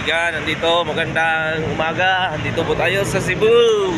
kaibigan, nandito, magandang umaga. Nandito po tayo sa Cebu.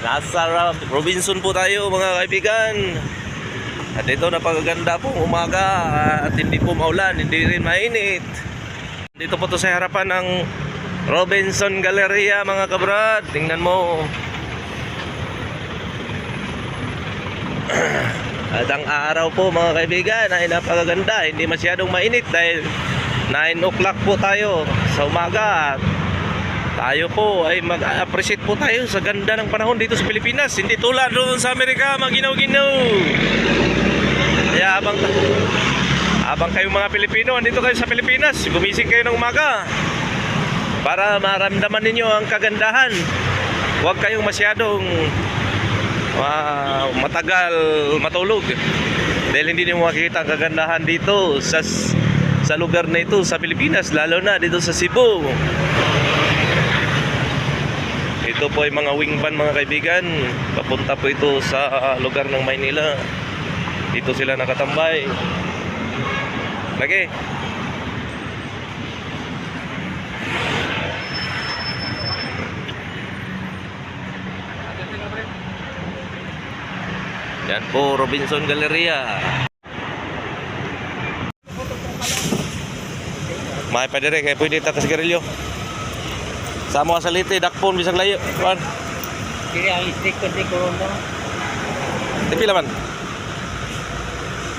Nasa Robinson po tayo mga kaibigan. At ito, napakaganda pong umaga. At hindi po maulan, hindi rin mainit. Dito po to sa harapan ng Robinson Galleria mga kabrad. Tingnan mo. At ang araw po mga kaibigan ay napakaganda. Hindi masyadong mainit dahil 9 o'clock po tayo sa umaga. Tayo po ay mag-appreciate po tayo sa ganda ng panahon dito sa Pilipinas. Hindi tulad doon sa Amerika, maginaw-ginaw. Kaya habang kayo mga Pilipino, andito kayo sa Pilipinas, gumising kayo ng umaga para maramdaman ninyo ang kagandahan. Huwag kayong masyadong matagal matulog dahil hindi niyo makikita ang kagandahan dito sa lugar na ito sa Pilipinas, lalo na dito sa Cebu. Ito po ay mga wing van mga kaibigan. Papunta po ito sa lugar ng Maynila. Dito sila nakatambay. Lagi. Yan po, Robinson Galleria. May pa dire kay pwede ta sigarilyo. Sa mo sa liti dakpon bisag layo. Kuan. Kini ang stick ko di corona. Di pila man?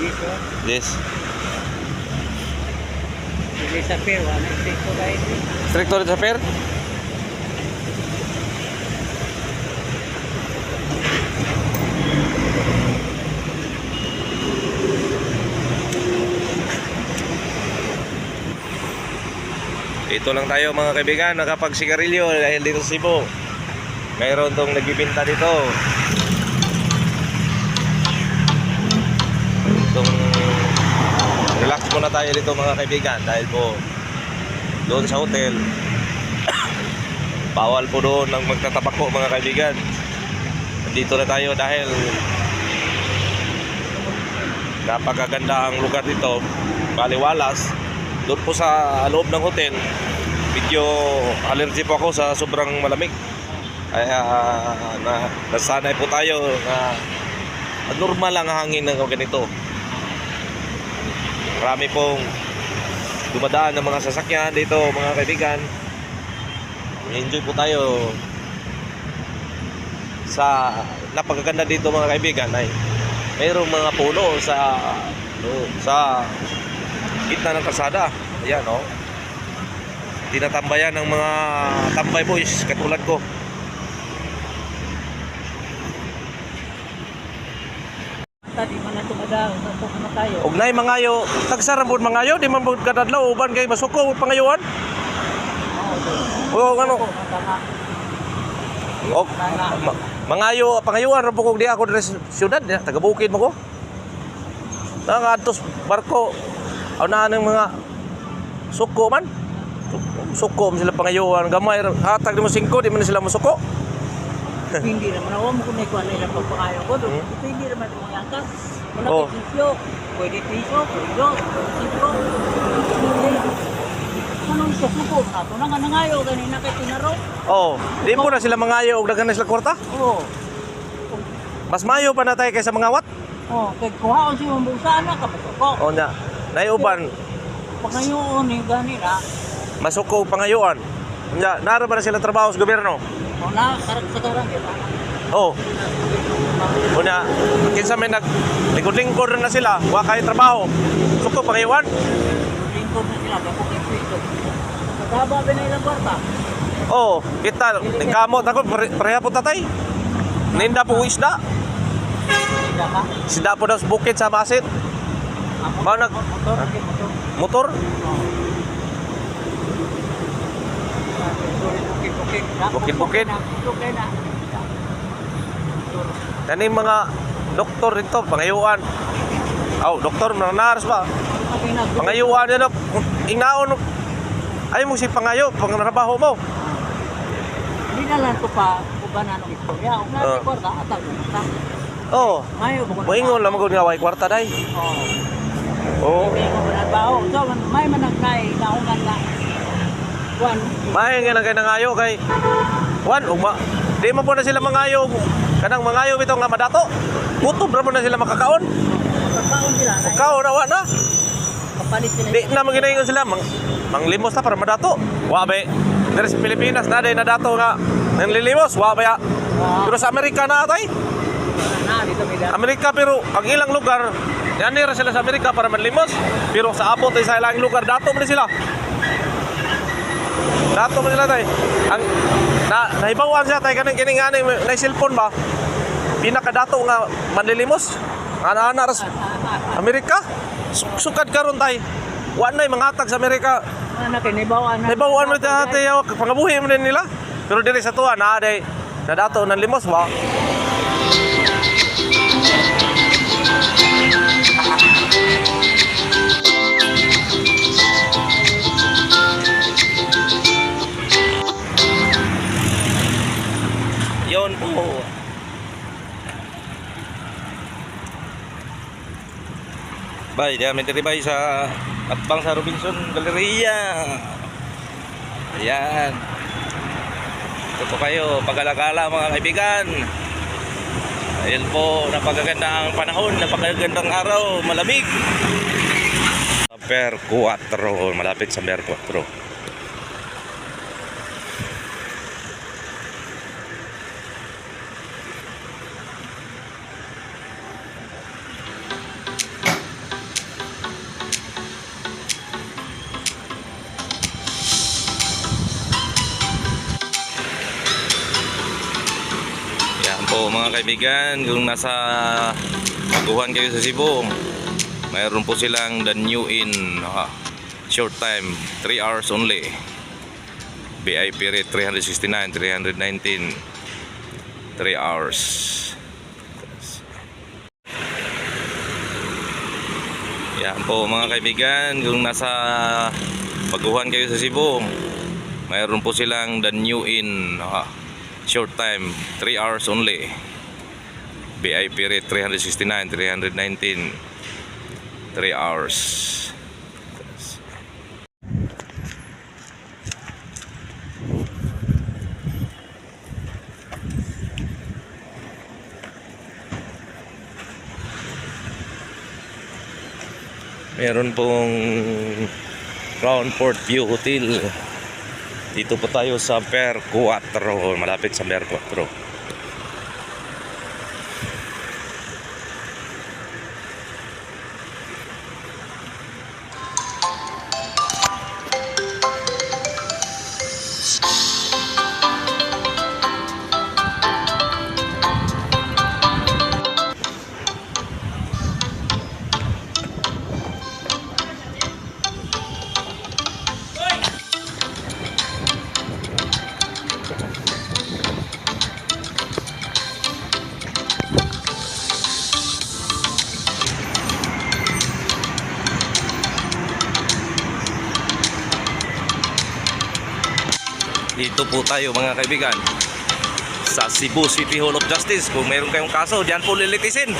Dito. Yes. Dili sa pier, wala stick ko dai. Stricto sa fair? Ito lang tayo mga kaibigan, nakapagsigarilyo dahil dito sa Cebu. Mayroon tong nagbibinta dito. Itong relax muna tayo dito mga kaibigan dahil po doon sa hotel bawal po doon ang magtatabako mga kaibigan. Dito na tayo dahil napakaganda ang lugar dito, baliwalas. Doon po sa loob ng hotel, medyo allergy po ako sa sobrang malamig. Kaya nasanay po tayo na normal lang ang hangin ng ganito. Marami pong dumadaan ng mga sasakyan dito mga kaibigan. Enjoy po tayo sa napakaganda dito mga kaibigan. Ay mayroong mga puno sa gitna ng kalsada. Ayan, oh. Tinatambayan ng mga tambay boys katulad ko. Tadi man ato madaw, ato na tayo. Og nay mangayo, tagsaran pud mangayo, di man pud kadadlaw uban kay masuko pangayuan. O ano? Og mangayo pangayuan ra pud di ako sa syudad, taga Bukid mo ko. Nangadtos barko. Aw na ng mga suko man. Suko man sila pangayuan, gamay hatag mo 5 di man sila masuko. Hindi naman ako mo kun ay kuan nila pagpangayo ko. Hindi naman mo angkas. Wala Oh. pisyo. Pwede piso, pwede piso. Anong suko ato na nga nangayo ganina kay tinaro. Oh, di po na sila mangayo og daghan na sila kwarta. Oo. Mas mayo pa na tayo kaysa mga wat. Oh, kay kuhaon si mumbusa na kapasuko. O nya, nay uban Pangayoon ni ganina. masuko og pangayuan. Nya, nara ba na sila trabaho sa gobyerno? O na karak sa karang kita. Oh. Una, kinsa may lingkod-lingkod na sila, wa kay trabaho. Suko pangayuan. Lingkod na sila kapag kay piso. Kasaba ba na ilang kwarta? Oh, kita kamot ako pareha po tatay. Ninda po isda. Tidak ka? Isda po daw sa bukid sa Basit. Ba nag Motor. motor? Bukid-bukid. Kani mga doktor dito pangayuan. Aw, doktor nanaras ba? Pangayuan na ingnaon. Ay mo si pangayo pangtrabaho mo. Hindi na lang ito pa kubanan ng istorya. Kung nasa kwarta, atag na. Oh. Mayo ba? Moingon lang magud nga way kwarta day. Oo. Oh. May mga baho. So, may managnay, naungan na. Kuan. Mahay nga lang kayo nangayo kay Juan, di mo po na sila mangayo. Kanang mangayo bitaw nga madato. Kutob ra mo na sila makakaon. Pagkaon sila. Kaon na wa na. Kapalit sila. Di na maginayon sila manglimos ta para madato. Wa be. Dere sa Pilipinas na day nadato nga nanlilimos, wa ba ya. Pero sa Amerika na atay. Dito may dati. Amerika pero ang ilang lugar yan ra sila sa Amerika para manlimos. Pero sa abot ay sa ilang lugar dato man sila. Dato man sila tay. Ang nahibawan siya tay kaning kining ani na cellphone ba. Pinakadato nga manlilimos. Ana-ana ras Amerika. Sukad karon tay. Wa nay mangatag sa Amerika. Ano kay nibawaan na. Nahibawan mo dati pangabuhi mo din nila. Pero diri sa tuwa na day nadato ng limos ba. Yon po. Bay, diyan may bay sa atbang sa Robinson Galleria. Ayan. Ito po kayo, pag-alagala mga kaibigan. Ayan po, napakaganda ang panahon, napakagandang araw, malamig. Per 4, malapit sa Per 4. Po mga kaibigan, kung nasa baguhan kayo sa Cebu, mayroon po silang the new in short time, 3 hours only. VIP rate 369, 319, 3 hours. Yan po mga kaibigan, kung nasa baguhan kayo sa Cebu, mayroon po silang the new in short time, 3 hours only. VIP rate 369, 319, 3 hours. Meron pong Crown Port View Hotel. Dito po tayo sa Per 4, malapit sa Per 4. Dito po tayo mga kaibigan sa Cebu City Hall of Justice. Kung mayroon kayong kaso, diyan po lilitisin.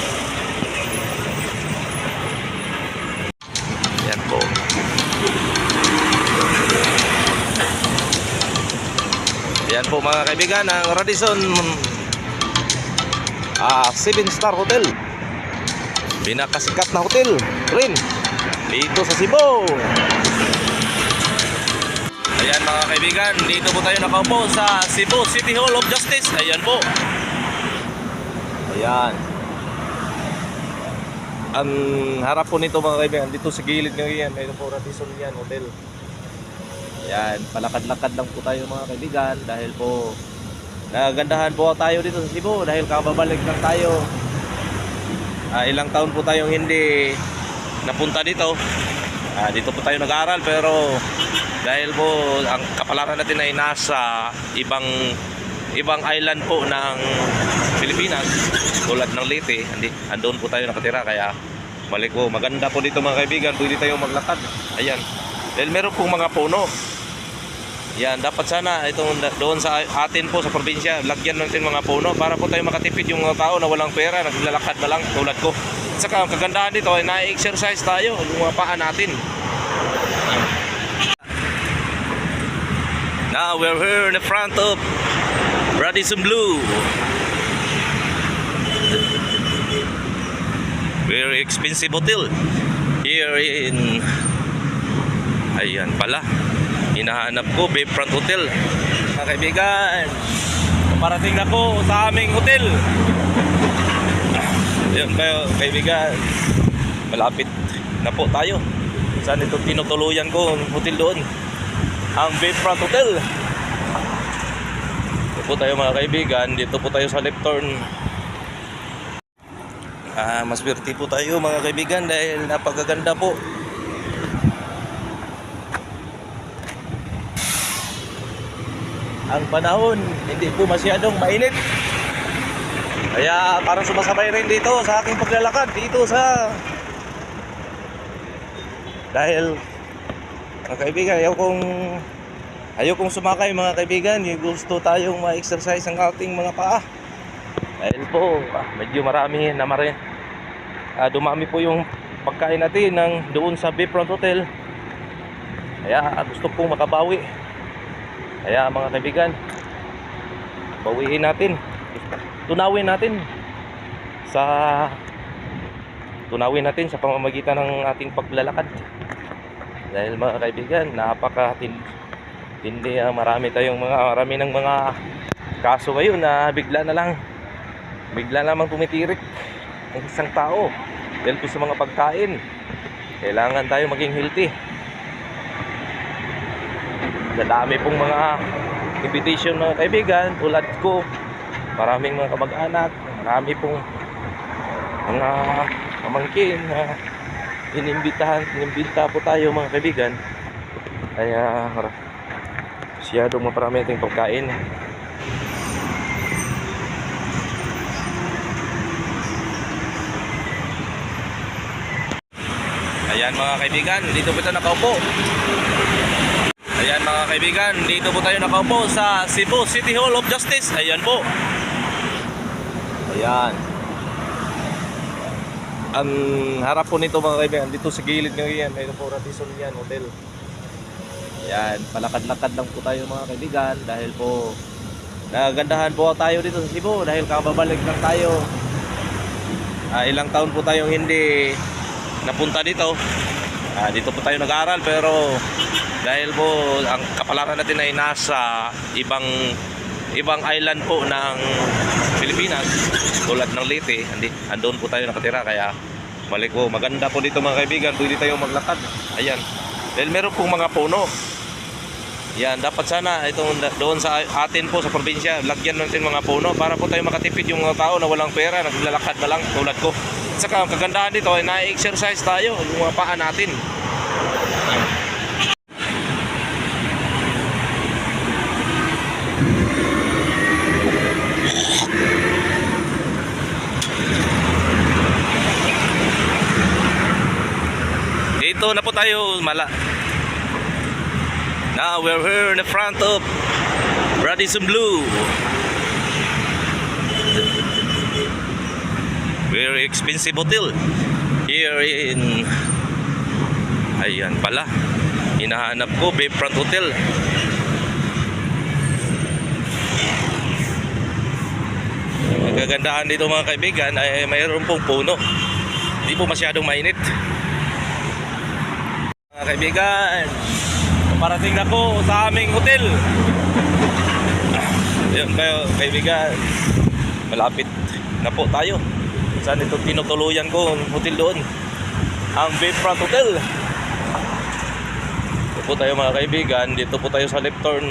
Yan po. Yan po mga kaibigan, ang Radisson 7-star hotel. Pinakasikat na hotel rin dito sa Cebu. Ayan mga kaibigan, dito po tayo nakaupo sa Cebu City Hall of Justice. Ayan po. Ayan. Ang harap po nito mga kaibigan, dito sa gilid ng yan, mayroon po Radisson yan, hotel. Ayan, palakad-lakad lang po tayo mga kaibigan dahil po nagandahan po tayo dito sa Cebu dahil kababalik lang tayo. Ilang taon po tayong hindi napunta dito. Dito po tayo nag-aaral pero dahil po ang kapalaran natin ay nasa ibang island po ng Pilipinas tulad ng Leyte, andun po tayo nakatira kaya balik po. Maganda po dito mga kaibigan, pwede tayong maglakad. Ayan, dahil meron pong mga puno. Yan, dapat sana itong doon sa atin po sa probinsya, lagyan natin mga puno para po tayo makatipid yung mga tao na walang pera, naglalakad na lang tulad ko. Saka ang kagandahan dito ay na-exercise tayo, yung mga paa natin. Now we're here in the front of Radisson Blue. Very expensive hotel here in... Ayan pala, hinahanap ko Bayfront Hotel. Mga kaibigan, parating na po sa aming hotel. Ayan kayo kaibigan, malapit na po tayo. Saan ito tinutuluyan ko hotel doon? Ang Bayfront Hotel. Dito po tayo mga kaibigan, dito po tayo sa left turn. Mas swerte po tayo mga kaibigan dahil napakaganda po. Ang panahon hindi po masyadong mainit. Kaya parang sumasabay rin dito sa aking paglalakad dito sa... Dahil mga kaibigan, ayaw kong sumakay mga kaibigan. Gusto tayong ma-exercise ang ating mga paa. Dahil po medyo marami dumami po yung pagkain natin doon sa Bayfront Hotel. Kaya gusto kong makabawi. Kaya mga kaibigan, bawiin natin, tunawin natin sa pamamagitan ng ating paglalakad. Dahil mga kaibigan, napakatindi, marami ng mga kaso ngayon na bigla lamang tumitirik ang isang tao dahil po sa mga pagkain. Kailangan tayo maging healthy. Dami pong mga invitation mga kaibigan tulad ko, maraming mga kamag-anak, marami pong mga pamangkin na inimbita po tayo mga kaibigan. Kaya masyadong maparami ating pagkain. Ayan mga kaibigan, dito po tayo nakaupo. Ayan mga kaibigan, dito po tayo nakaupo sa Cebu City Hall of Justice. Ayan po. Ayan. Ang harap po nito mga kaibigan, dito sa gilid nyo yan, mayroon po Radisson yan, hotel. Ayan, palakad-lakad lang po tayo mga kaibigan dahil po nagandahan po tayo dito sa Cebu dahil kababalik lang tayo. Ilang taon po tayong hindi napunta dito. Dito po tayo nag-aaral pero dahil po ang kapalaran natin ay nasa ibang island po ng Pilipinas tulad ng Leyte, andun po tayo nakatira. Kaya balik po, maganda po dito mga kaibigan, pwede tayong maglakad. Ayan, dahil meron pong mga puno. Yan, dapat sana doon sa atin po sa probinsya, lagyan natin mga puno para po tayo makatipid yung mga tao na walang pera, naglalakad na lang tulad ko. Saka ang kagandahan dito ay na-exercise tayo yung mga paa natin. Dito na po tayo Now we're here in the front of Radisson Blue. Very expensive hotel here in... Ayan pala, hinahanap ko Bayfront Hotel. Ang kagandahan dito mga kaibigan ay mayroon pong puno. Hindi po masyadong mainit. Mga kaibigan, parating na po sa aming hotel. Ayan kayo kaibigan, malapit na po tayo. Saan ito tinutuluyan ko hotel doon? Ang Bayfront Hotel. Dito po tayo mga kaibigan, dito po tayo sa left turn.